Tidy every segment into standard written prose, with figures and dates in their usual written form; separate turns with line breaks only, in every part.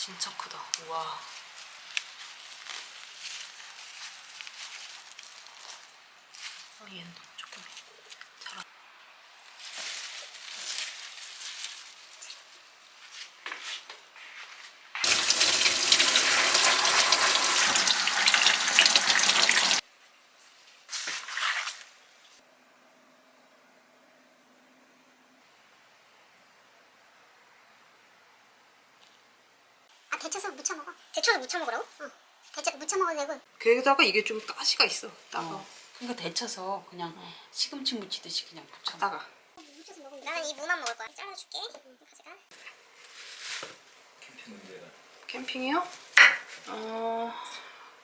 진짜 크다. 우와. 얘는 조금 자라.
아, 데쳐서 무쳐 먹어. 데쳐서 무쳐 먹으라고? 응. 데쳐서 무쳐 먹어도 되고.
게다가 이게 좀 가시가 있어. 따가.
그러니까 데쳐서 그냥 시금치 무치듯이 그냥 부쳐.
따가.
무쳐서 먹으면 나는 이 무만 먹을 거야. 잘라줄게. 가져가.
캠핑이요?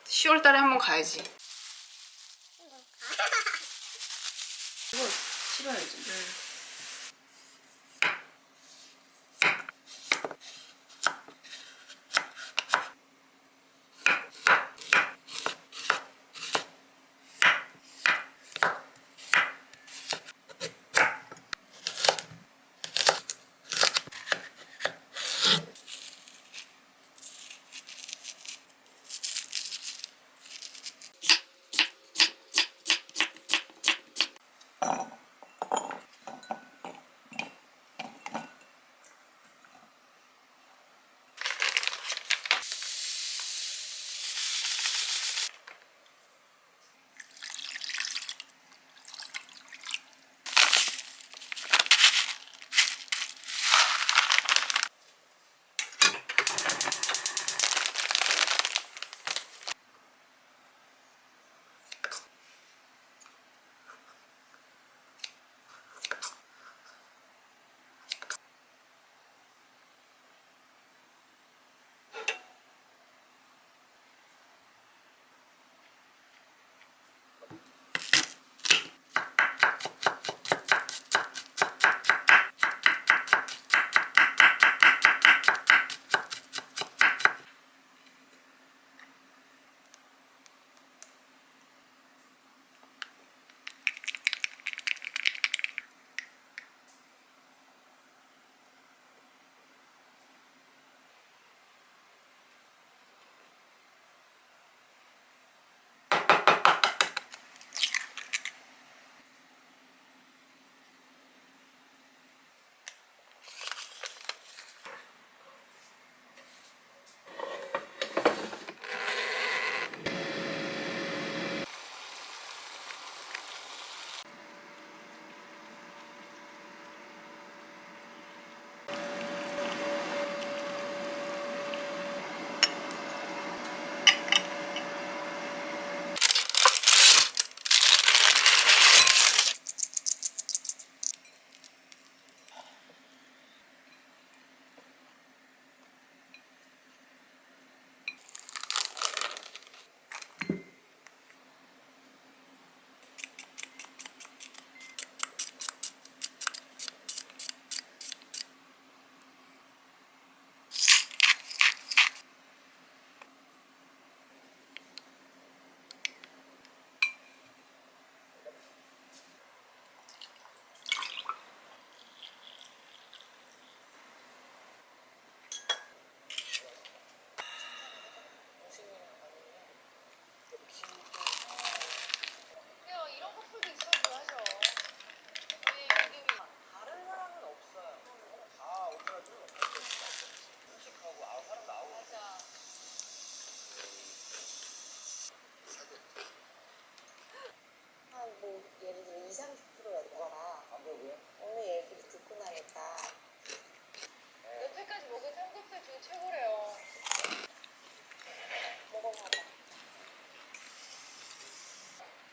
10월 달에 한번 가야지.
이거 싫어야지.
뭐 예를 들어 20, 30%였거나 오늘 얘기를 듣고 나니까
여태까지 먹은 삼겹살 중에 최고래요.
먹어봐봐.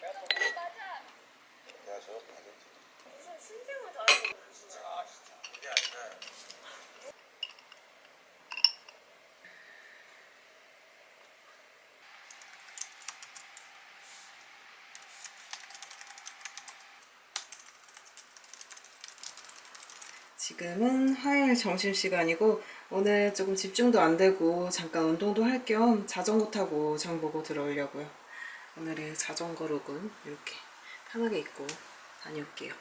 맞아.
내가 저거 받았지.
무슨 신생을 다 하는 거야.
아 진짜 그게 아니라
지금은 화요일 점심시간이고 오늘 조금 집중도 안 되고 잠깐 운동도 할 겸 자전거 타고 장 보고 들어오려고요. 오늘의 자전거 룩은 이렇게 편하게 입고 다녀올게요.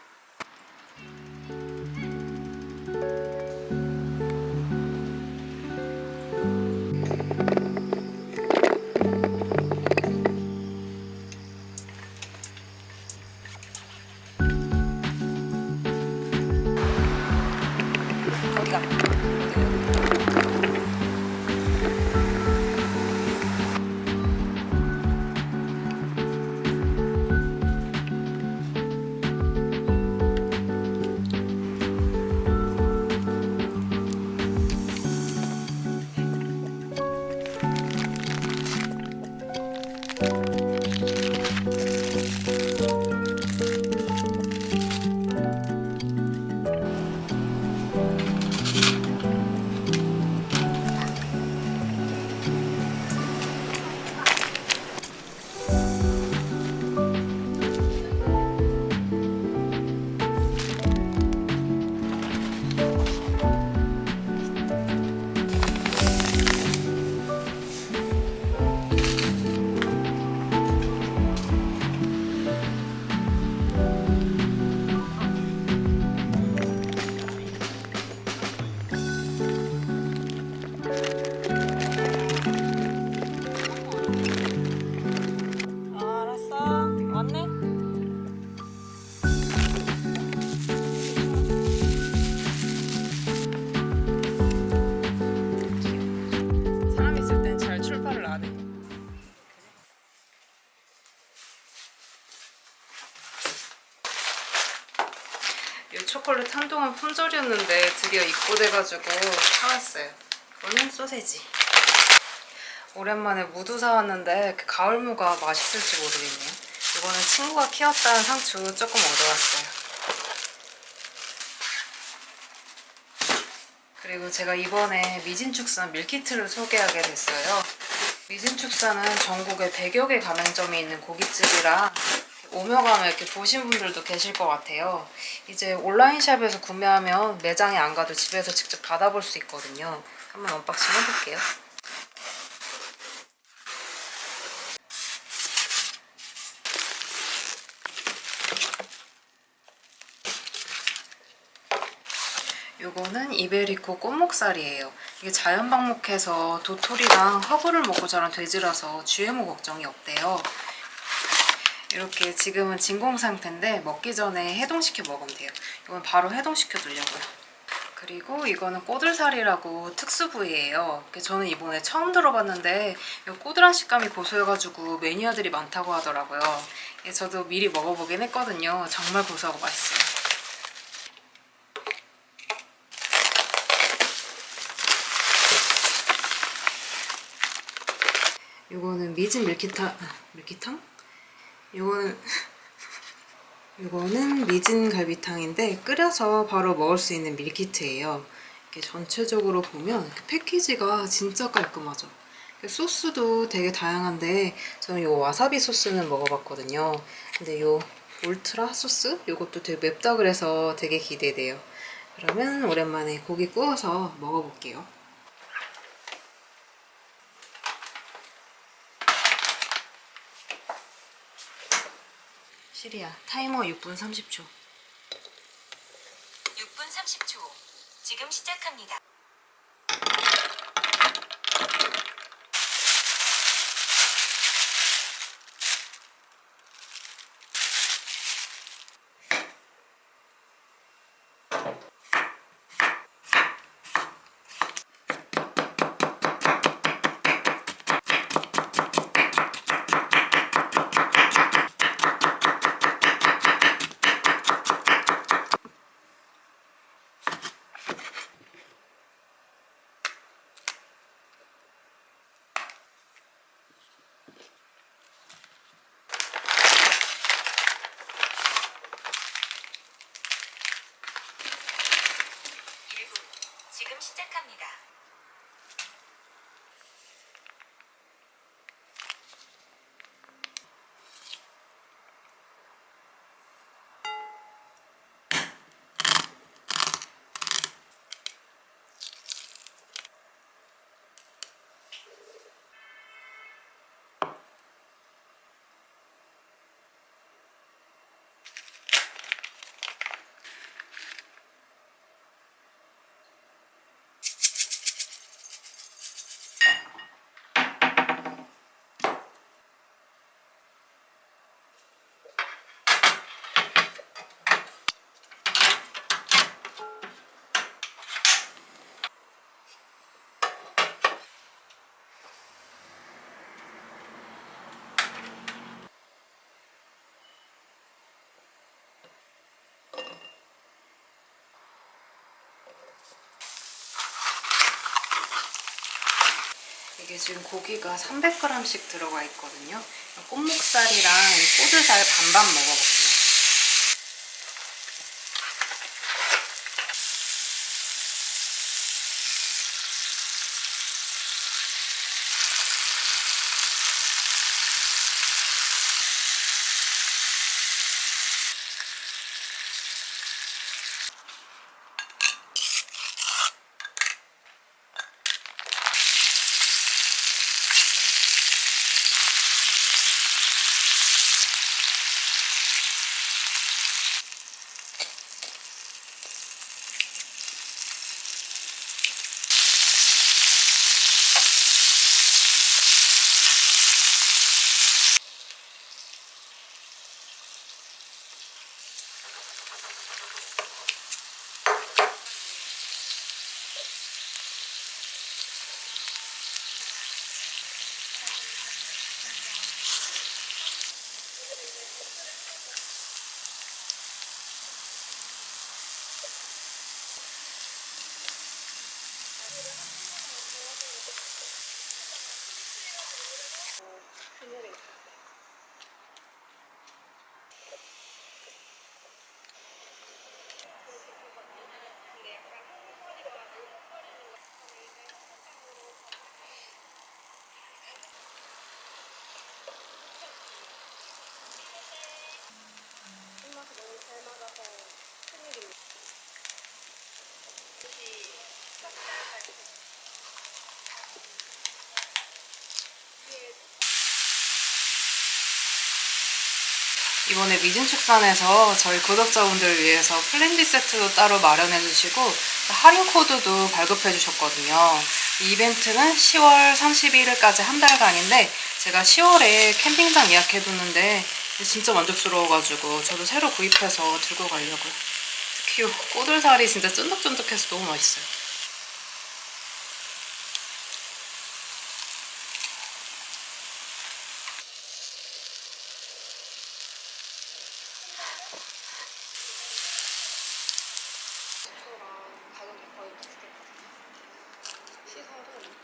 초콜릿 한동안 품절이었는데 드디어 입고돼가지고 사왔어요. 이거는 소세지. 오랜만에 무도 사왔는데 그 가을무가 맛있을지 모르겠네요. 이거는 친구가 키웠다는 상추 조금 얻어왔어요. 그리고 제가 이번에 미진축산 밀키트를 소개하게 됐어요. 미진축산은 전국에 100여 개 가맹점이 있는 고깃집이라 오며 가며 이렇게 보신 분들도 계실 것 같아요. 이제 온라인샵에서 구매하면 매장에 안 가도 집에서 직접 받아볼 수 있거든요. 한번 언박싱 해볼게요. 요거는 이베리코 꽃목살이에요. 이게 자연 방목해서 도토리랑 허브를 먹고 자란 돼지라서 GMO 걱정이 없대요. 이렇게 지금은 진공 상태인데 먹기 전에 해동시켜 먹으면 돼요. 이건 바로 해동시켜 두려고요. 그리고 이거는 꼬들살이라고 특수 부위예요. 저는 이번에 처음 들어봤는데 이 꼬들한 식감이 고소해가지고 매니아들이 많다고 하더라고요. 저도 미리 먹어보긴 했거든요. 정말 고소하고 맛있어요. 이거는 미진 밀키탕? 이거는 미진 갈비탕인데 끓여서 바로 먹을 수 있는 밀키트예요. 이렇게 전체적으로 보면 이렇게 패키지가 진짜 깔끔하죠. 소스도 되게 다양한데 저는 이 와사비 소스는 먹어봤거든요. 근데 이 울트라 소스? 이것도 되게 맵다 그래서 되게 기대돼요. 그러면 오랜만에 고기 구워서 먹어볼게요. 시리아 타이머 6분 30초.
6분 30초. 지금 시작합니다. 지금 시작합니다.
이게 지금 고기가 300g씩 들어가 있거든요. 꽃목살이랑 이 꼬들살 반반 먹어볼게요.
그늘에 있을 때. 손맛이 너무 잘 맞아서 큰일입니다.
이번에 미진축산에서 저희 구독자분들을 위해서 플랜비 세트도 따로 마련해 주시고 할인 코드도 발급해 주셨거든요. 이 이벤트는 10월 31일까지 한 달간인데 제가 10월에 캠핑장 예약해 뒀는데 진짜 만족스러워가지고 저도 새로 구입해서 들고 가려고요. 특히 이 꼬들살이 진짜 쫀득쫀득해서 너무 맛있어요.
가격이 거의 비슷했거든요. 시설은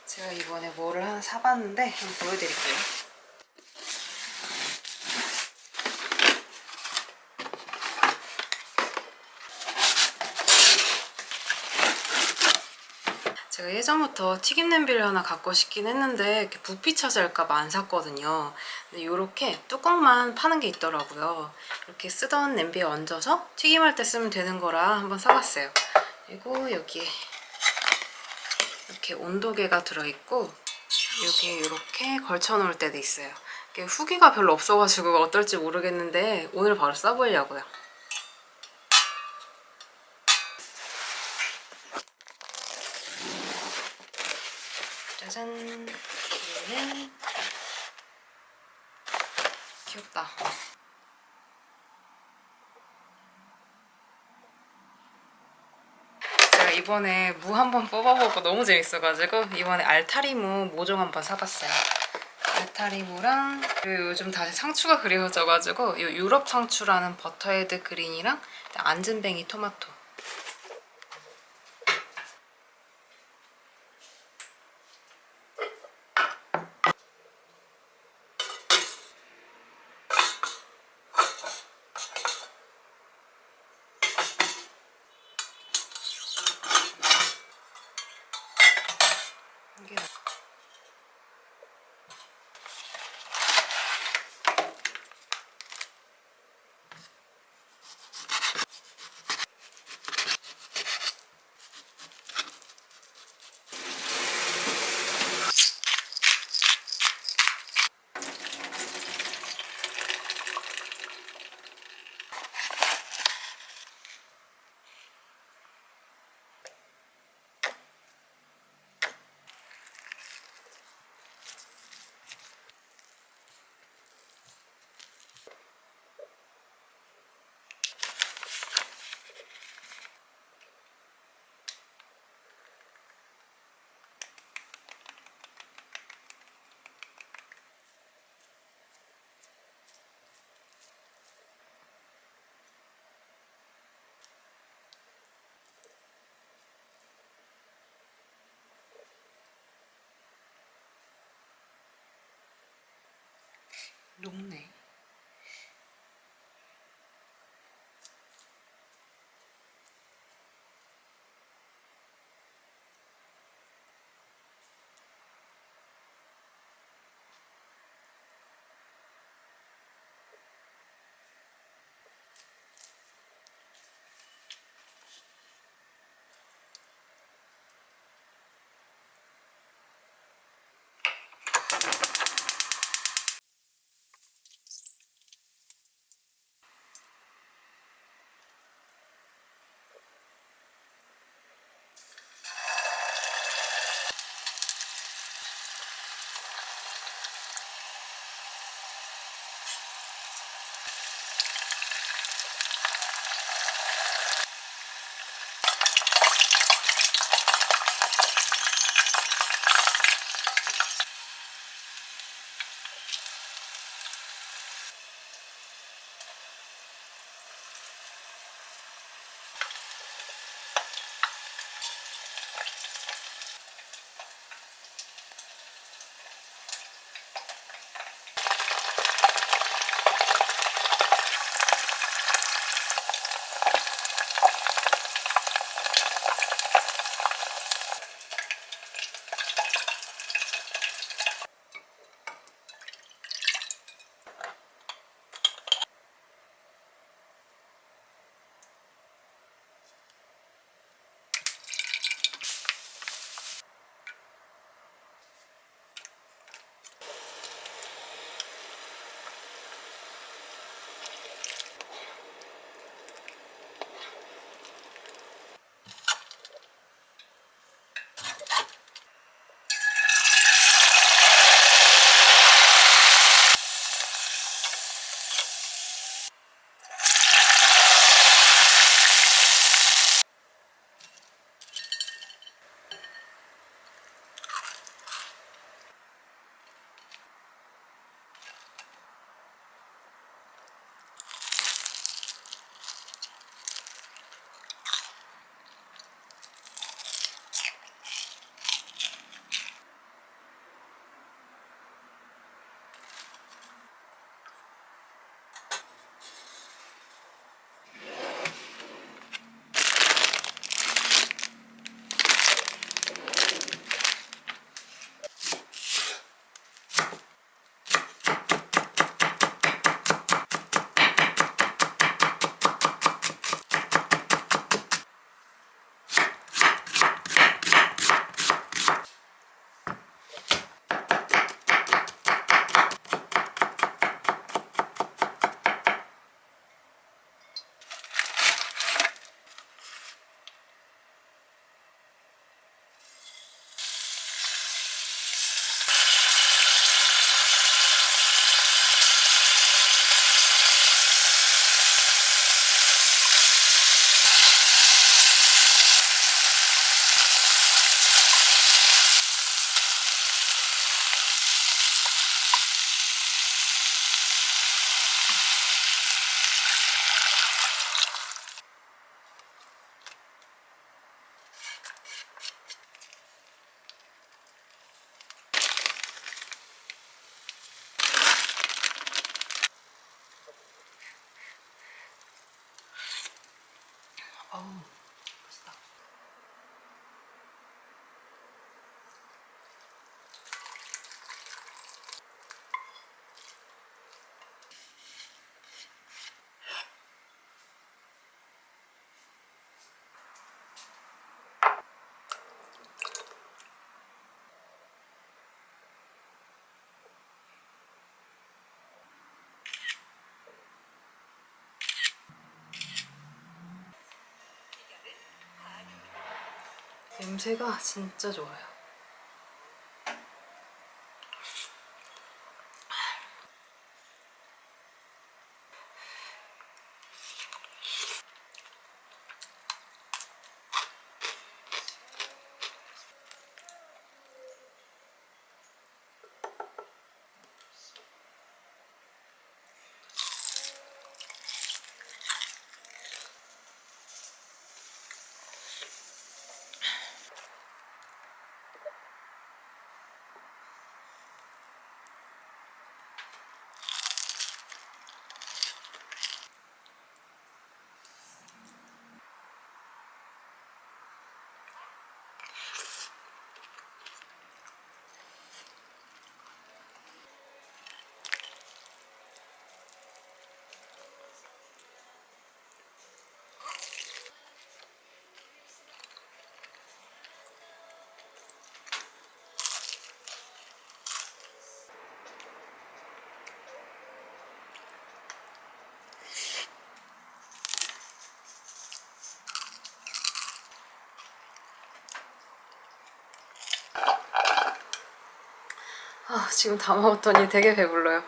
제가 이번에 뭐를 하나 사봤는데 한번 보여드릴게요. 제가 예전부터 튀김 냄비를 하나 갖고 싶긴 했는데 이렇게 부피 차지할까 봐 안 샀거든요. 근데 이렇게 뚜껑만 파는 게 있더라고요. 이렇게 쓰던 냄비에 얹어서 튀김할 때 쓰면 되는 거라 한번 사봤어요. 그리고 여기에 이렇게 온도계가 들어있고 여기에 이렇게 걸쳐 놓을 때도 있어요. 이게 후기가 별로 없어가지고 어떨지 모르겠는데 오늘 바로 써보려고요. 짜잔. 얘는 귀엽다. 제가 이번에 무 한번 뽑아보고 너무 재밌어가지고 이번에 알타리무 모종 한번 사봤어요. 알타리무랑 그리고 요즘 다시 상추가 그리워져가지고 이 유럽 상추라는 버터헤드 그린이랑 안즌뱅이 토마토. 녹네. 어우, 맛있다. 냄새가 진짜 좋아요. 지금 다 먹었더니 되게 배불러요.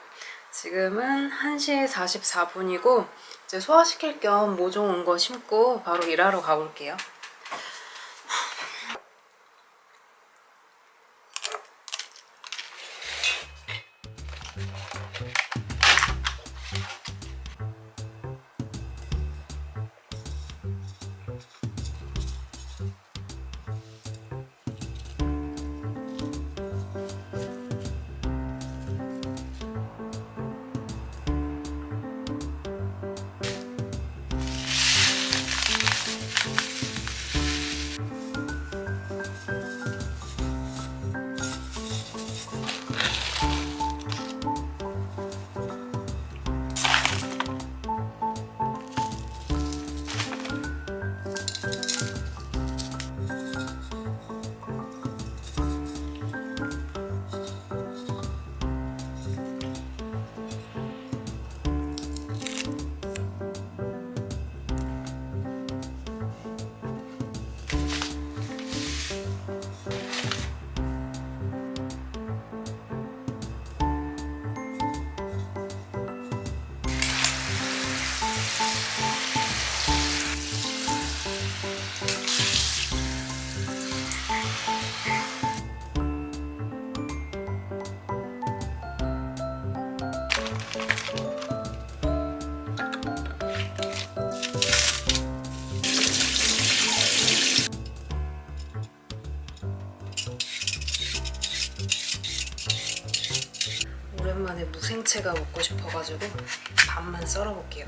지금은 1시 44분이고 이제 소화시킬 겸 모종 온 거 심고 바로 일하러 가볼게요. 오랜만에 무생채가 먹고 싶어가지고 반만 썰어볼게요.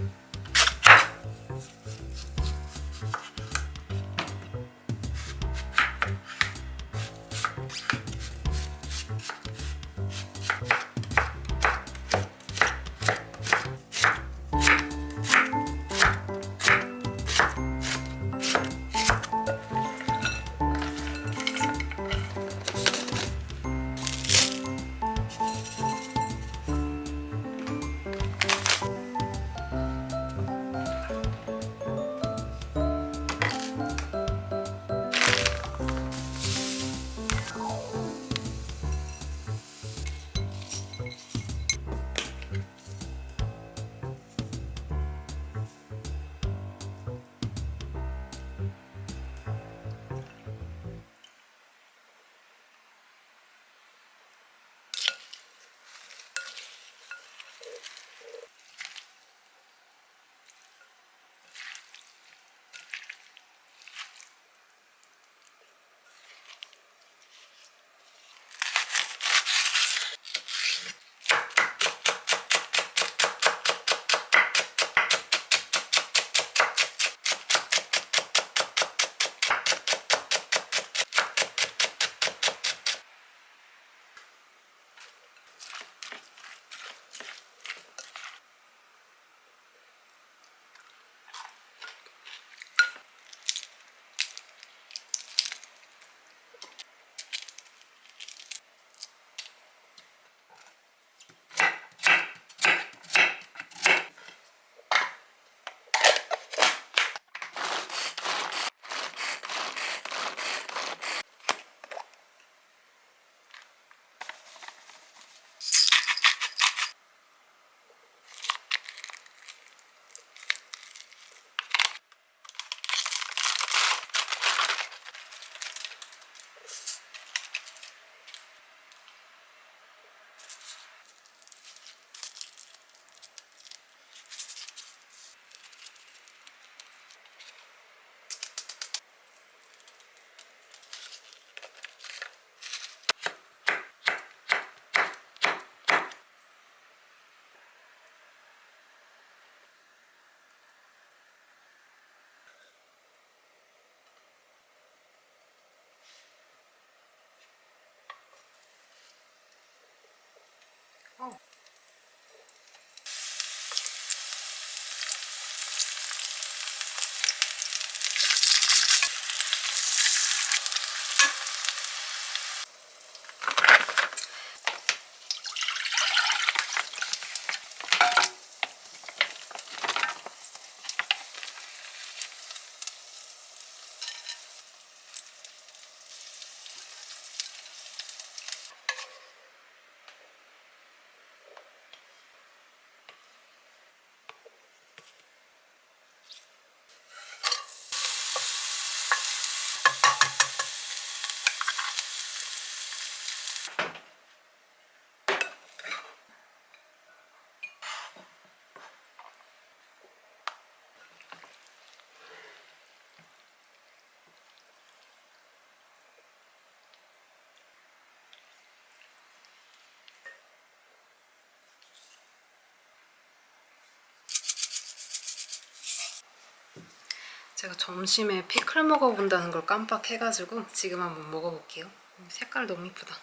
제가 점심에 피클 먹어본다는 걸 깜빡해가지고 지금 한번 먹어볼게요. 색깔 너무 이쁘다.